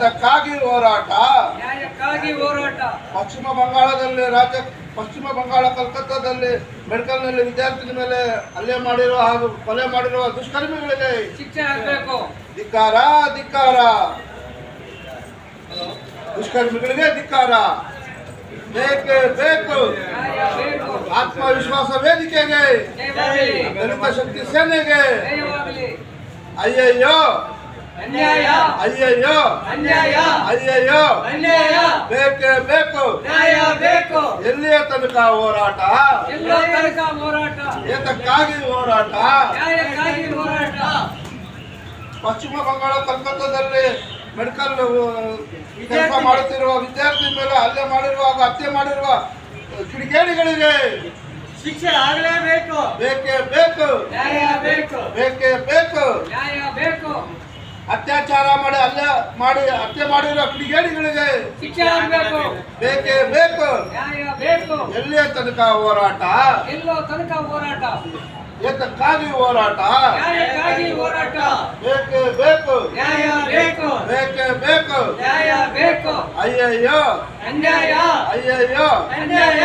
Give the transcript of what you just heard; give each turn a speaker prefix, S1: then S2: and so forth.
S1: ಏತಕ್ಕಾಗಿ ಹೋರಾಟ?
S2: ನ್ಯಾಯಕ್ಕಾಗಿ ಹೋರಾಟ.
S1: ಪಶ್ಚಿಮ ಬಂಗಾಳ ಕಲ್ಕತ್ತಾದಲ್ಲಿ ಮೆಡಿಕಲ್ನಲ್ಲಿ ವಿದ್ಯಾರ್ಥಿಗಳ ಮೇಲೆ ಹಲ್ಲೆ ಮಾಡಿರುವ ಹಾಗೂ ಕೊಲೆ ಮಾಡಿರುವ ದುಷ್ಕರ್ಮಿಗಳಿಗೆ
S2: ಶಿಕ್ಷೆ ಆಗಬೇಕು.
S1: ಧಿಕ್ಕಾರ ಧಿಕ್ಕಾರ. ದುಷ್ಕರ್ಮಿಗಳಿಗೆ ಧಿಕ್ಕಾರ. ಬೇಕೇ ಬೇಕು.
S2: ನ್ಯಾಯ ಬೇಕು.
S1: ಆತ್ಮವಿಶ್ವಾಸ ವೇದಿಕೆಗೆ,
S2: ಜಯವಾಗಲಿ.
S1: ದಲಿತ ಶಕ್ತಿ ಸೇನೆಗೆ
S2: ಜಯವಾಗಲಿ.
S1: ಅಯ್ಯಯ್ಯೋ
S2: ಅನ್ಯಾಯ
S1: ಅಯ್ಯಯ್ಯೋ
S2: ಅನ್ಯಾಯ
S1: ಅಯ್ಯಯ್ಯೋ
S2: ಅನ್ಯಾಯ.
S1: ಬೇಕೇ ಬೇಕು.
S2: ನ್ಯಾಯ ಬೇಕು.
S1: ಎಲ್ಲಿಯ ತನಕ ಹೋರಾಟ?
S2: ಎಲ್ಲೋ ತನಕ ಹೋರಾಟ.
S1: ಏತಕ್ಕಾಗಿ ಹೋರಾಟ?
S2: ನ್ಯಾಯಕ್ಕಾಗಿ ಹೋರಾಟ.
S1: ಪಶ್ಚಿಮ ಬಂಗಾಳ ಕಲ್ಕತ್ತಾದಲ್ಲಿ ಮೆಡಿಕಲ್ ಕೆಲಸ ಮಾಡುತ್ತಿರುವ ವಿದ್ಯಾರ್ಥಿ ಮೇಲೆ ಹಲ್ಲೆ ಮಾಡಿರುವ ಹಾಗೂ ಹತ್ಯೆ ಮಾಡಿರುವ ಕಿಡಿಗೇಡಿಗಳಿಗೆ
S2: ಶಿಕ್ಷೆ ಆಗಲೇಬೇಕು.
S1: ಬೇಕೇ ಬೇಕು.
S2: ನ್ಯಾಯ ಬೇಕು.
S1: ಬೇಕೇ ಬೇಕು.
S2: ನ್ಯಾಯ ಬೇಕು.
S1: ಅತ್ಯಾಚಾರ ಮಾಡಿ ಹತ್ಯೆ ಮಾಡಿರುವ ಕಿಡಿಗೇಡಿಗಳಿಗೆ
S2: ಶಿಕ್ಷೆ ಆಗಬೇಕು.
S1: ಬೇಕೇ ಬೇಕು.
S2: ನ್ಯಾಯ ಬೇಕು.
S1: ಎಲ್ಲಿಯ ತನಕ ಹೋರಾಟ?
S2: ಎಲ್ಲೋ ತನಕ ಹೋರಾಟ.
S1: ಏತಕ್ಕಾಗಿ ಹೋರಾಟ?
S2: ನ್ಯಾಯಕ್ಕಾಗಿ ಹೋರಾಟ.
S1: ಬೇಕೇ ಬೇಕು.
S2: ನ್ಯಾಯ ಬೇಕು.
S1: ಬೇಕೇ ಬೇಕು.
S2: ನ್ಯಾಯ ಬೇಕು.
S1: ಅಯ್ಯಯ್ಯೋ
S2: ಅನ್ಯಾಯ
S1: ಅಯ್ಯಯ್ಯೋ
S2: ಅನ್ಯಾಯ